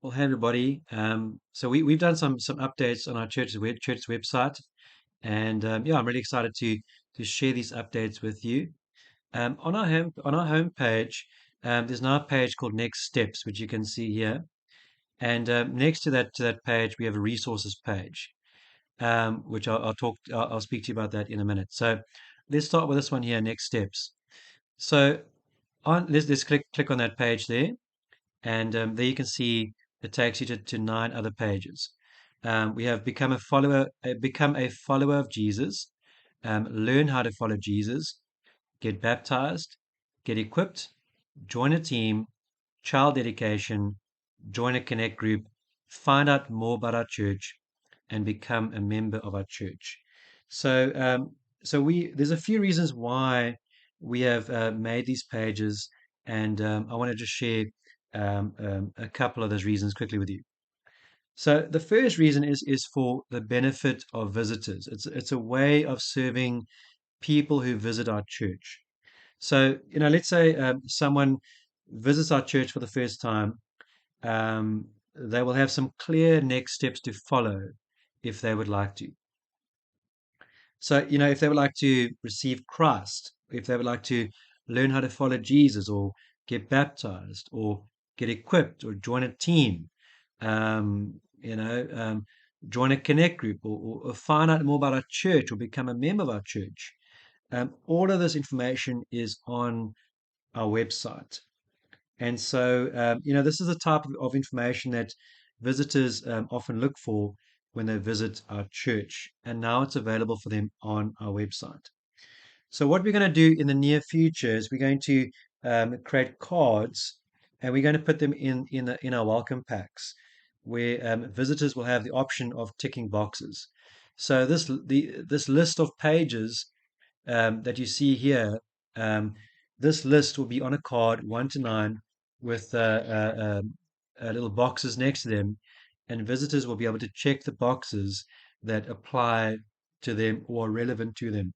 Well, hey everybody. So we've done some updates on our church's website, and yeah, I'm really excited to share these updates with you. On our home page, there's now a page called Next Steps, which you can see here, and next to that page, we have a resources page, which I'll speak to you about that in a minute. So let's start with this one here, Next Steps. So let's click on that page there. And there you can see it takes you to nine other pages. We have become a follower of Jesus, learn how to follow Jesus, get baptized, get equipped, join a team, child dedication, join a connect group, find out more about our church, and become a member of our church. So, there's a few reasons why we have made these pages, and I want to just share a couple of those reasons quickly with you. So, the first reason is for the benefit of visitors. It's a way of serving people who visit our church. So, let's say someone visits our church for the first time. They will have some clear next steps to follow if they would like to. So, if they would like to receive Christ, if they would like to learn how to follow Jesus or get baptized or get equipped or join a team, um, you know, um, join a connect group or find out more about our church or become a member of our church, all of this information is on our website. And so, this is the type of information that visitors often look for when they visit our church. And now it's available for them on our website. So, what we're going to do in the near future is we're going to create cards and we're going to put them in our welcome packs where visitors will have the option of ticking boxes. So, this list of pages that you see here, um, this list will be on a card, 1 to 9, with little boxes next to them, and visitors will be able to check the boxes that apply to them or are relevant to them.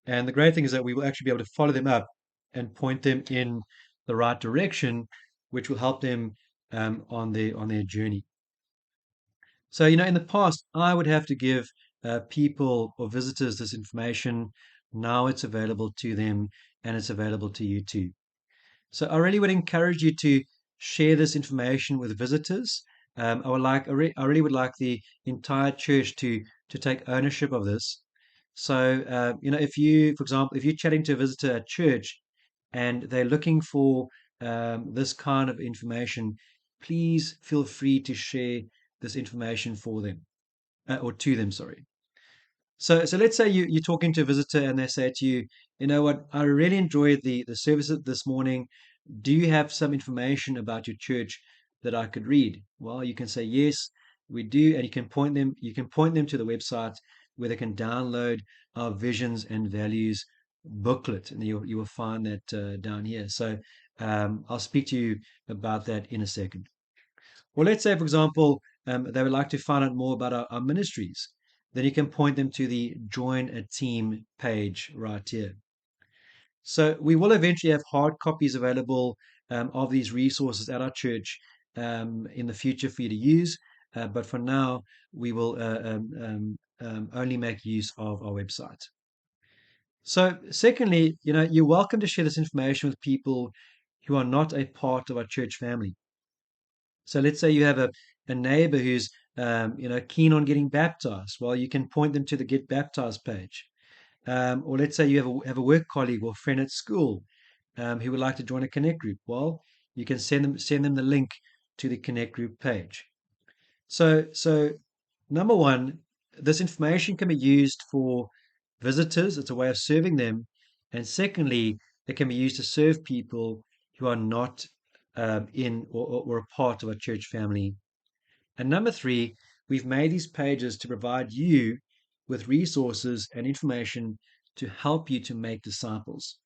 And the great thing is that we will actually be able to follow them up and point them in the right direction, which will help them on their journey. So, in the past, I would have to give people or visitors this information. Now it's available to them and it's available to you too. So, I really would encourage you to share this information with visitors. I really would like the entire church to take ownership of this. So, if you, for example, if you're chatting to a visitor at church and they're looking for this kind of information, please feel free to share this information for them or to them, sorry. So let's say you're talking to a visitor and they say to you, you know what, I really enjoyed the service this morning. Do you have some information about your church that I could read? Well, you can say yes, we do, and you can point them to the website where they can download our visions and values booklet, and you will find that down here. So I'll speak to you about that in a second. Well, let's say, for example, they would like to find out more about our ministries. Then you can point them to the Join a Team page right here. So we will eventually have hard copies available of these resources at our church in the future for you to use. But for now, we will only make use of our website. So, secondly, you're welcome to share this information with people who are not a part of our church family. So let's say you have a neighbor who's keen on getting baptized. Well, you can point them to the Get Baptized page. Or let's say you have a work colleague or friend at school who would like to join a Connect group. Well, you can send them the link to the Connect group page. So number one, this information can be used for visitors. It's a way of serving them. And secondly, it can be used to serve people who are not in or a part of a church family. And number three, we've made these pages to provide you with resources and information to help you to make disciples.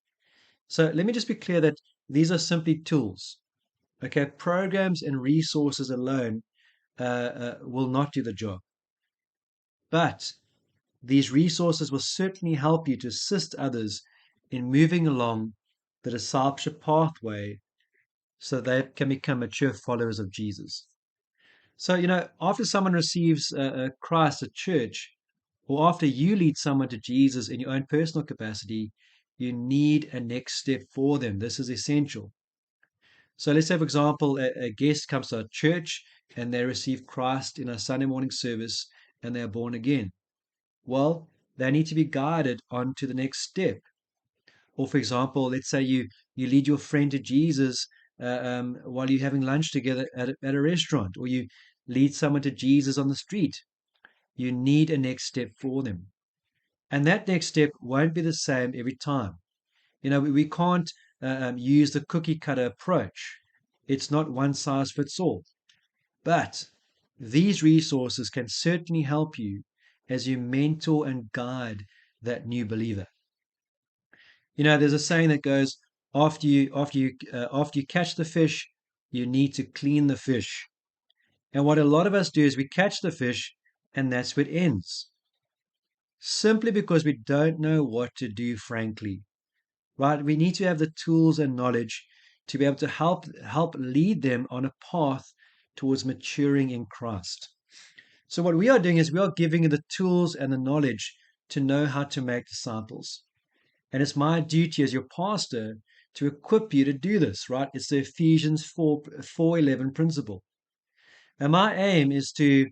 So let me just be clear that these are simply tools. Okay, programs and resources alone will not do the job. But these resources will certainly help you to assist others in moving along the discipleship pathway so they can become mature followers of Jesus. So, after someone receives Christ at church, or after you lead someone to Jesus in your own personal capacity, you need a next step for them. This is essential. So let's say, for example, a guest comes to our church and they receive Christ in our Sunday morning service and they are born again. Well, they need to be guided on to the next step. Or, for example, let's say you lead your friend to Jesus while you're having lunch together at a restaurant, or you lead someone to Jesus on the street. You need a next step for them. And that next step won't be the same every time. We can't use the cookie cutter approach. It's not one size fits all. But these resources can certainly help you as you mentor and guide that new believer. There's a saying that goes, after you catch the fish, you need to clean the fish. And what a lot of us do is we catch the fish, and that's where it ends. Simply because we don't know what to do, frankly. Right? We need to have the tools and knowledge to be able to help lead them on a path towards maturing in Christ. So what we are doing is we are giving you the tools and the knowledge to know how to make disciples. And it's my duty as your pastor to equip you to do this, right? It's the Ephesians 4:11 principle. And my aim is to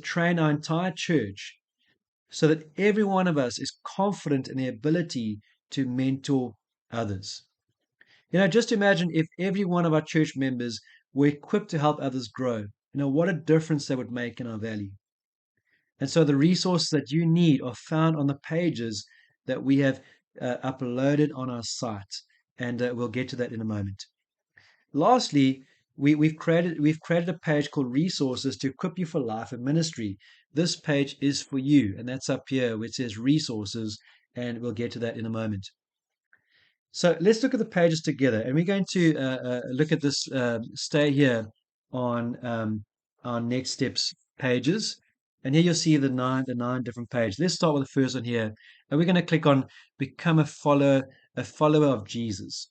train our entire church so that every one of us is confident in the ability to mentor others. Just imagine if every one of our church members were equipped to help others grow. What a difference that would make in our value. And so the resources that you need are found on the pages that we have uploaded on our site. And we'll get to that in a moment. Lastly, we've created a page called Resources to equip you for life and ministry. This page is for you, and that's up here where it says Resources, and we'll get to that in a moment. So let's look at the pages together, and we're going to look at this. Stay here on our next steps pages, and here you'll see the nine different pages. Let's start with the first one here, and we're going to click on Become a follower of Jesus.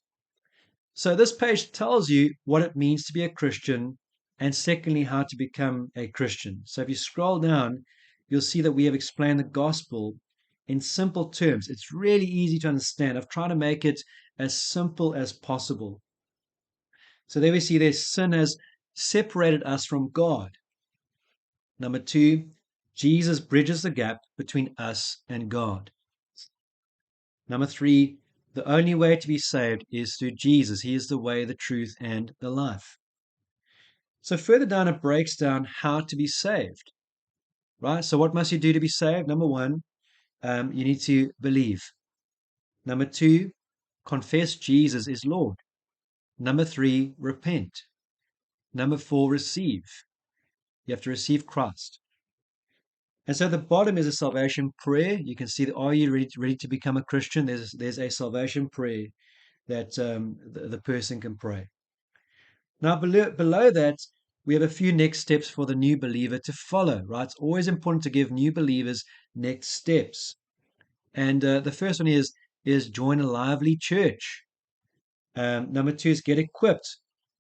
So this page tells you what it means to be a Christian, and secondly, how to become a Christian. So if you scroll down, you'll see that we have explained the gospel in simple terms. It's really easy to understand. I've tried to make it as simple as possible. So there we see their sin has separated us from God. Number 2, Jesus bridges the gap between us and God. Number 3, the only way to be saved is through Jesus. He is the way, the truth, and the life. So further down, it breaks down how to be saved. Right? So what must you do to be saved? Number 1, you need to believe. Number 2, confess Jesus is Lord. Number 3, repent. Number 4, receive. You have to receive Christ. And so the bottom is a salvation prayer. You can see that, are you ready to become a Christian? There's a salvation prayer that the person can pray. Now below that, we have a few next steps for the new believer to follow, right? It's always important to give new believers next steps. And the first one is join a lively church. Number 2 is get equipped,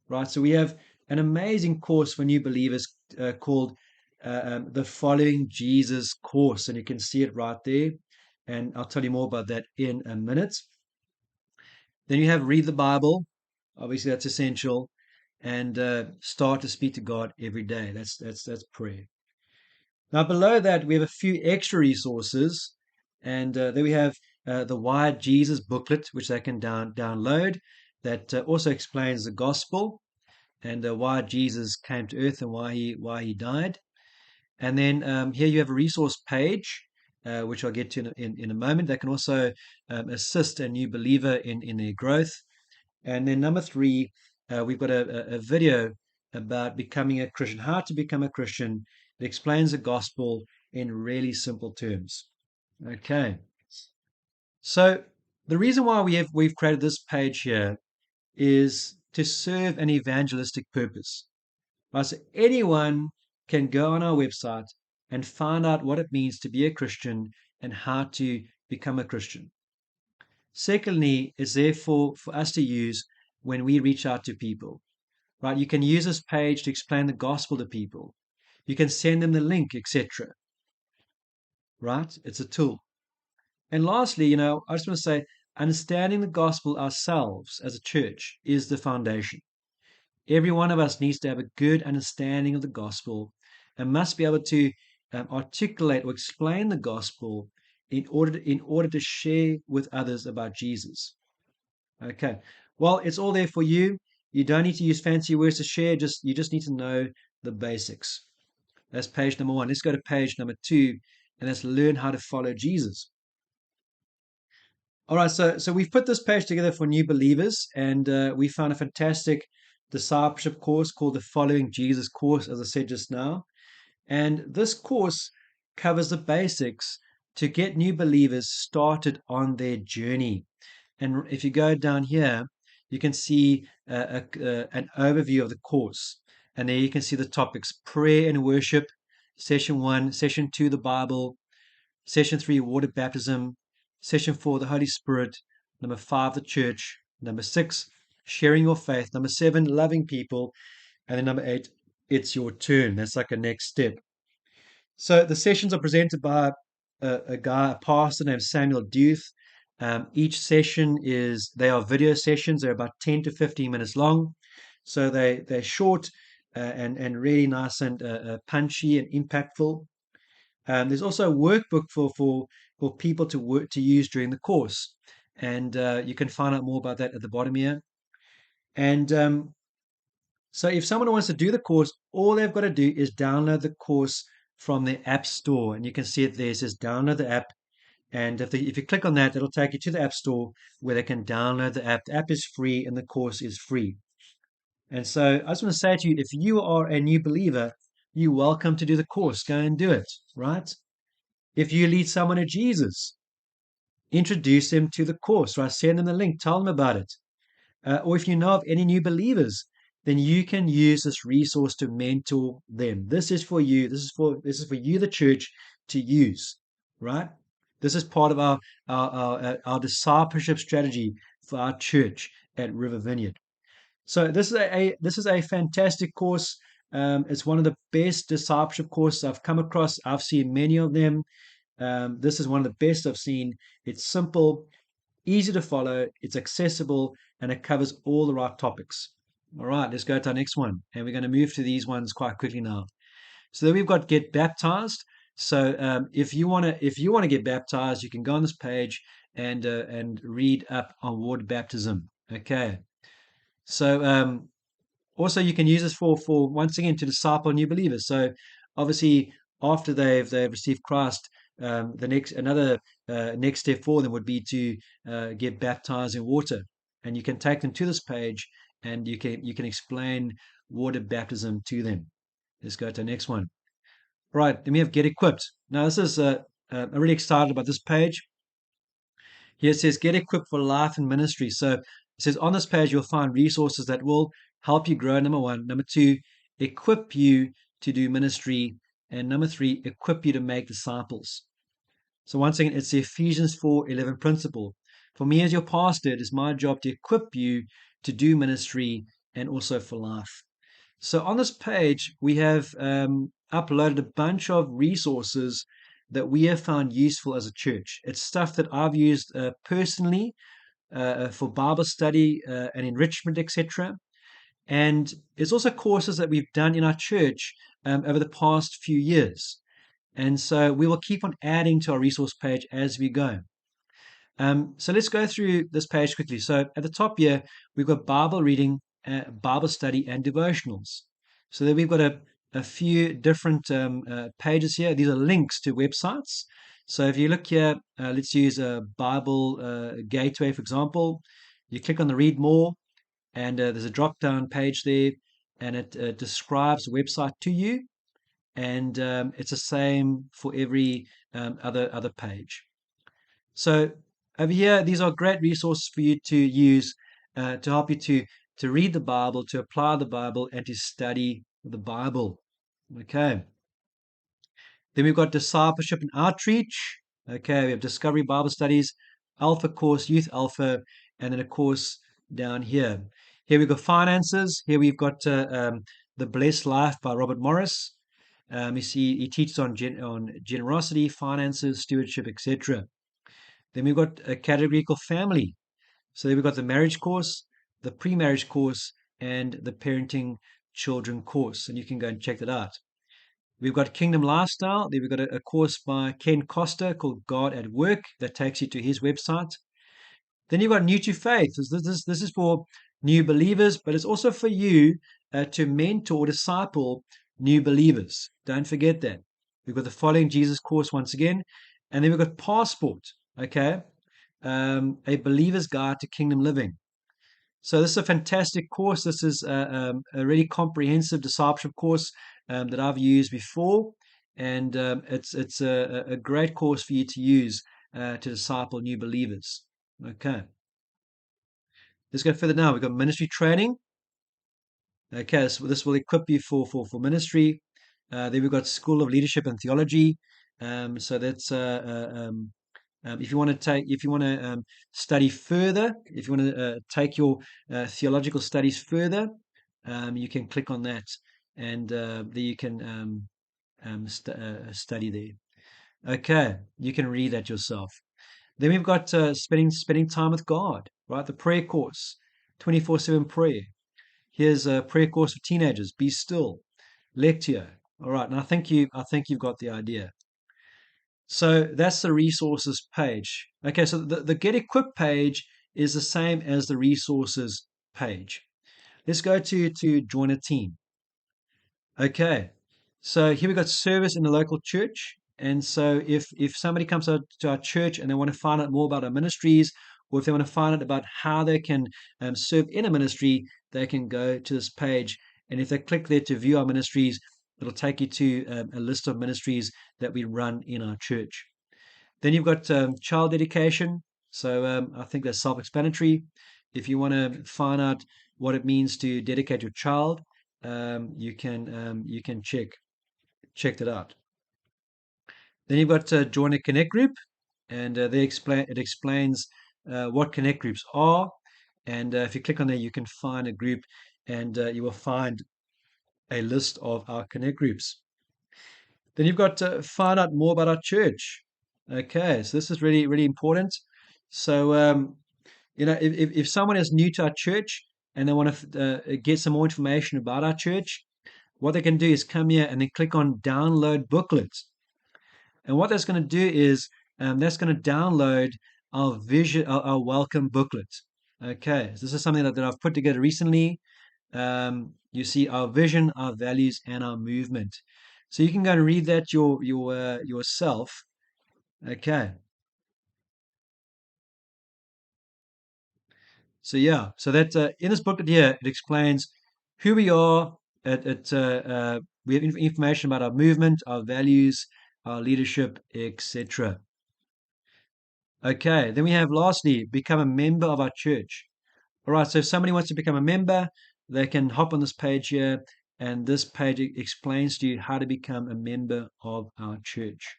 right? So we have an amazing course for new believers called the Following Jesus course, and you can see it right there. And I'll tell you more about that in a minute. Then you have read the Bible. Obviously, that's essential. And start to speak to God every day. That's prayer. Now, below that, we have a few extra resources. And there we have the Why Jesus booklet, which they can download, that also explains the gospel and why Jesus came to earth and why he died. And then here you have a resource page, which I'll get to in a moment, that can also assist a new believer in their growth. And then number 3, we've got a video about becoming a Christian, how to become a Christian. It explains the gospel in really simple terms. Okay. So the reason why we've created this page here is to serve an evangelistic purpose. Right? So anyone can go on our website and find out what it means to be a Christian and how to become a Christian. Secondly, it's there for us to use when we reach out to people. Right? You can use this page to explain the gospel to people. You can send them the link, etc. Right? It's a tool. And lastly, I just want to say, understanding the gospel ourselves as a church is the foundation. Every one of us needs to have a good understanding of the gospel and must be able to articulate or explain the gospel in order to share with others about Jesus. Okay. Well, it's all there for you. You don't need to use fancy words to share. You just need to know the basics. That's page number 1. Let's go to page number 2, and let's learn how to follow Jesus. All right, so we've put this page together for new believers, and we found a fantastic discipleship course called the Following Jesus course, as I said just now. And this course covers the basics to get new believers started on their journey. And if you go down here, you can see an overview of the course. And there you can see the topics: prayer and worship, session 1, session 2, the Bible, session 3, water baptism, session 4, the Holy Spirit, number 5, the church, number 6, sharing your faith, number 7, loving people, and then number 8, it's your turn. That's like a next step. So the sessions are presented by a pastor named Samuel Duth. Each session they are video sessions. They're about 10 to 15 minutes long. So they're short and really nice and punchy and impactful. There's also a workbook for people to use during the course, and you can find out more about that at the bottom here. And so if someone wants to do the course, all they've got to do is download the course from the App Store, and you can see it there. It says download the app, and if you click on that, it'll take you to the App Store where they can download the app. The app is free, and the course is free. And so I just want to say to you, if you are a new believer, you're welcome to do the course. Go and do it, right? If you lead someone to Jesus, introduce them to the course, right? Send them the link, tell them about it. Or if you know of any new believers, then you can use this resource to mentor them. This is for you. This is for you, the church, to use, right? This is part of our discipleship strategy for our church at River Vineyard. So this is a fantastic course. It's one of the best discipleship courses I've come across. I've seen many of them. This is one of the best I've seen. It's simple, easy to follow, it's accessible, and it covers all the right topics. All right, let's go to our next one. And we're going to move to these ones quite quickly now. So then we've got get baptized. So if you want to get baptized, you can go on this page and read up on water baptism. Okay. So also you can use this for once again to disciple new believers. So obviously after they've received Christ, the next step for them would be to get baptized in water, and you can take them to this page and you can explain water baptism to them. Let's go to the next one. Right, then we have get equipped. Now this is I'm really excited about this page. Here it says get equipped for life and ministry. So it says on this page you'll find resources that will help you grow. Number 1, number 2, equip you to do ministry, and number 3, equip you to make disciples. So once again, it's the Ephesians 4:11 principle. For me as your pastor, it is my job to equip you to do ministry and also for life. So on this page, we have uploaded a bunch of resources that we have found useful as a church. It's stuff that I've used personally for Bible study and enrichment, etc. And it's also courses that we've done in our church over the past few years. And so we will keep on adding to our resource page as we go. So let's go through this page quickly. So at the top here, we've got Bible reading, Bible study, and devotionals. So then we've got a few different pages here. These are links to websites. So if you look here, let's use a Bible Gateway, for example. You click on the read more, and there's a drop down page there, and it describes the website to you. And it's the same for every other page. So over here, these are great resources for you to use to help you to read the Bible, to apply the Bible, and to study the Bible. Okay. Then we've got discipleship and outreach. Okay, we have Discovery Bible Studies, Alpha Course, Youth Alpha, and then a course down here. Here we've got finances. Here we've got The Blessed Life by Robert Morris. You see, he teaches on generosity, finances, stewardship, etc. Then we've got a category called family. So then we've got the marriage course, the pre-marriage course, and the parenting children course, and you can go and check that out. We've got Kingdom Lifestyle. Then we've got a course by Ken Costa called God at Work that takes you to his website. Then you've got New to Faith. This is for new believers, but it's also for you to mentor or disciple new believers. Don't forget that. We've got the Following Jesus course once again. And then we've got Passport, okay? A believer's guide to kingdom living. So this is a fantastic course. This is a really comprehensive discipleship course that I've used before. And it's a great course for you to use to disciple new believers. Okay. Let's go further now. We've got ministry training. Okay, so this will equip you for ministry. Then we've got School of Leadership and Theology. So that's if you want to study further, if you want to take your theological studies further, you can click on that, and there you can study there. Okay, you can read that yourself. Then we've got spending time with God, right? The prayer course, 24/7 prayer. Here's a prayer course for teenagers. Be still, Lectio. All right, and I think you've got the idea. So that's the resources page. Okay, so the Get Equipped page is the same as the resources page. Let's go to join a team. Okay, so here we've got service in the local church. And so if somebody comes to our church and they want to find out more about our ministries, or if they want to find out about how they can serve in a ministry, they can go to this page. And if they click there to view our ministries, it'll take you to a list of ministries that we run in our church. Then you've got child dedication. So I think that's self-explanatory. If you want to find out what it means to dedicate your child, you can check that out. Then you've got join a connect group, and it explains what connect groups are. And if you click on there, you can find a group, and you will find a list of our connect groups. Then you've got to find out more about our church. Okay, so this is really, really important. So, if someone is new to our church and they want to get some more information about our church, what they can do is come here and then click on download booklets. And what that's going to do is that's going to download our our welcome booklet. Okay, so this is something that I've put together recently. You see our vision, our values, and our movement. So you can go and read that yourself. Okay. So yeah, so that in this booklet here, it explains who we are. We have information about our movement, our values, our leadership, etc. Okay, then we have lastly, become a member of our church. All right, so if somebody wants to become a member, they can hop on this page here, and this page explains to you how to become a member of our church.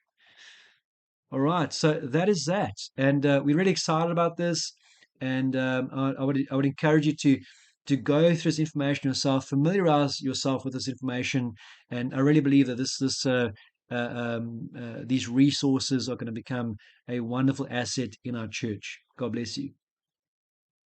All right, so that is that, and we're really excited about this. And I would encourage you to go through this information yourself, familiarize yourself with this information, and I really believe that these resources are going to become a wonderful asset in our church. God bless you.